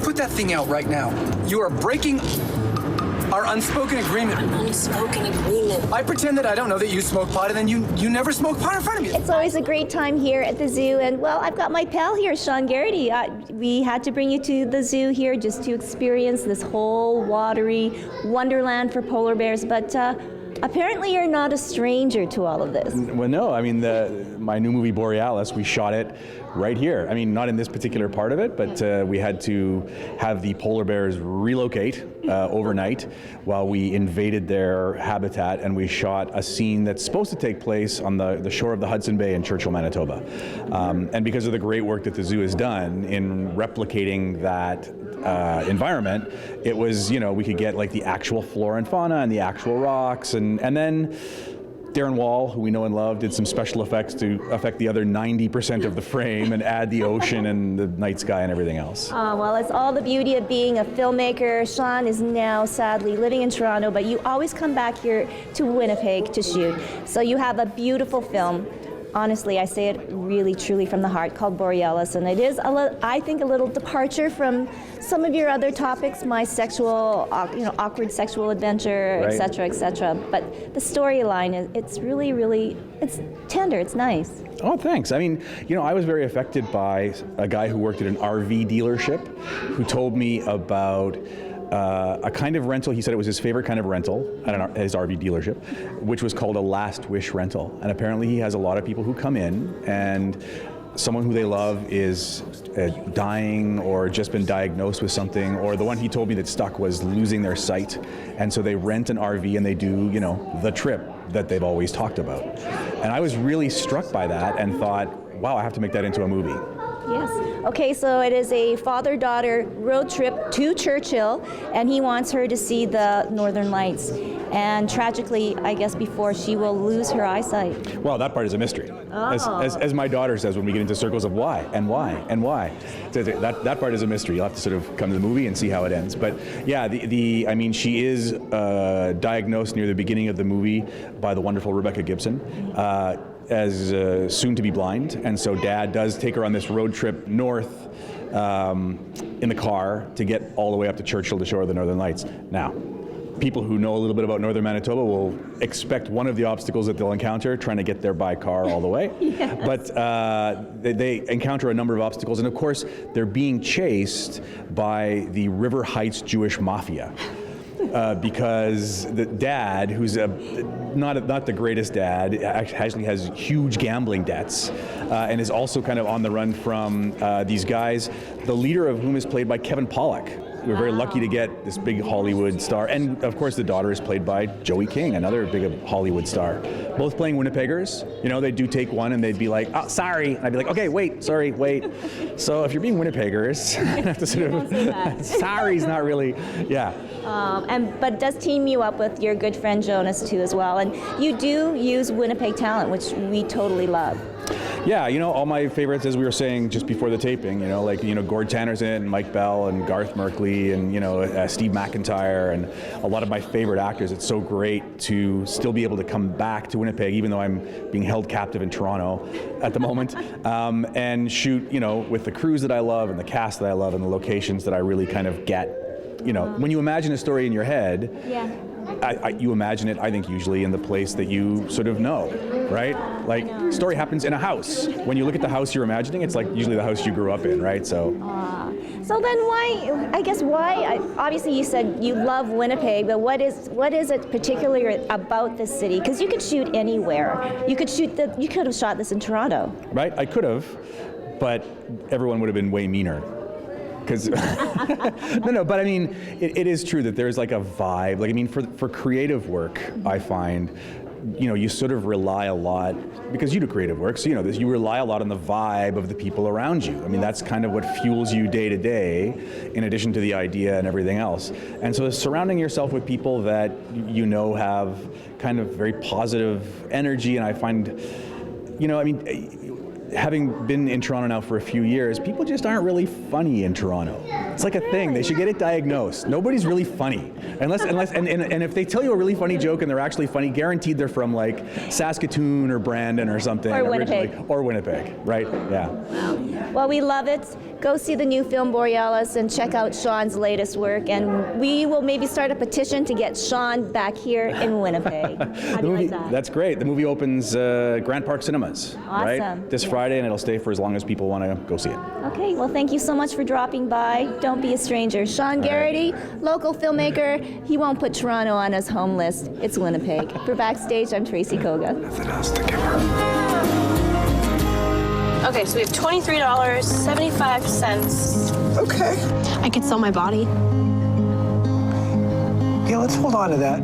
Put that thing out right now. You are breaking our unspoken agreement. An unspoken agreement. I pretend that I don't know that you smoke pot, and then you never smoke pot in front of me. It's always a great time here at the zoo, and well, I've got my pal here, Sean Garrity. We had to bring you to the zoo here just to experience this whole watery wonderland for polar bears, but apparently you're not a stranger to all of this. Well, no, I mean, my new movie, Borealis, we shot it right here. I mean, not in this particular part of it, but we had to have the polar bears relocate overnight while we invaded their habitat, and we shot a scene that's supposed to take place on the shore of the Hudson Bay in Churchill, Manitoba. And because of the great work that the zoo has done in replicating that environment, it was, we could get like the actual flora and fauna and the actual rocks, and then Darren Wall, who we know and love, did some special effects to affect the other 90% of the frame and add the ocean and the night sky and everything else. Well, it's all the beauty of being a filmmaker. Sean is now sadly living in Toronto, but you always come back here to Winnipeg to shoot. So you have a beautiful film. Honestly, I say it really, truly from the heart, called Borealis, and it is, I think, a little departure from some of your other topics, my sexual, awkward sexual adventure, right, etc., etc. But the storyline, it's really, really, it's tender, it's nice. Oh, thanks. I mean, I was very affected by a guy who worked at an RV dealership who told me about a kind of rental. He said it was his favorite kind of rental at his RV dealership, which was called a last wish rental. And apparently he has a lot of people who come in, and someone who they love is dying or just been diagnosed with something, or the one he told me that stuck was losing their sight. And so they rent an RV and they do, the trip that they've always talked about. And I was really struck by that and thought, wow, I have to make that into a movie. Yes. Okay, so it is a father-daughter road trip to Churchill, and he wants her to see the Northern Lights. And tragically, I guess before she will lose her eyesight. Well, that part is a mystery. Oh. As my daughter says when we get into circles of why and why and why. So that part is a mystery. You'll have to sort of come to the movie and see how it ends. But yeah, I mean, she is diagnosed near the beginning of the movie by the wonderful Rebecca Gibson. As soon to be blind, and so Dad does take her on this road trip north in the car to get all the way up to Churchill to show her the Northern Lights. Now, people who know a little bit about Northern Manitoba will expect one of the obstacles that they'll encounter trying to get there by car all the way. Yes. But they encounter a number of obstacles, and of course they're being chased by the River Heights Jewish Mafia. Because the dad, who's not the greatest dad, actually has huge gambling debts, and is also kind of on the run from these guys, the leader of whom is played by Kevin Pollak. We're very lucky to get this big Hollywood star, and of course the daughter is played by Joey King, another big Hollywood star. Both playing Winnipeggers. They do take one and they'd be like, oh, sorry. And I'd be like, okay, wait. So if you're being Winnipeggers, I have to sort of, sorry's not really, yeah. But it does team you up with your good friend Jonas too as well. And you do use Winnipeg talent, which we totally love. Yeah, all my favorites, as we were saying just before the taping, Gord Tanner's in it, and Mike Bell, and Garth Merkley, and, Steve McIntyre, and a lot of my favorite actors. It's so great to still be able to come back to Winnipeg, even though I'm being held captive in Toronto at the moment, and shoot, with the crews that I love, and the cast that I love, and the locations that I really kind of get. When you imagine a story in your head, yeah. You imagine it, I think, usually in the place that you sort of know, right? Like, story happens in a house. When you look at the house you're imagining, it's like usually the house you grew up in, right? So then why, obviously you said you love Winnipeg, but what is it particularly about this city? Because you could shoot anywhere. You could have shot this in Toronto. Right, I could have, but everyone would have been way meaner. No, but I mean, it is true that there's like a vibe. Like, I mean, for creative work, I find, you sort of rely a lot, because you do creative work, so you rely a lot on the vibe of the people around you. I mean, that's kind of what fuels you day to day, in addition to the idea and everything else. And so surrounding yourself with people that have kind of very positive energy, and I find, having been in Toronto now for a few years, people just aren't really funny in Toronto. It's like a thing. They should get it diagnosed. Nobody's really funny. Unless if they tell you a really funny joke and they're actually funny, guaranteed they're from like Saskatoon or Brandon or something. Or Winnipeg. Or Winnipeg, right? Yeah. Well, we love it. go see the new film Borealis and check out Sean's latest work. And we will maybe start a petition to get Sean back here in Winnipeg. How do you like that? That's great. The movie opens Grant Park Cinemas, right? Awesome. This Friday, and it'll stay for as long as people want to go see it. Okay, well, thank you so much for dropping by. Don't be a stranger. Sean Garrity, local filmmaker. He won't put Toronto on his home list. It's Winnipeg. For Backstage, I'm Tracy Koga. Okay, so we have $23.75. Okay. I could sell my body. Yeah, let's hold on to that.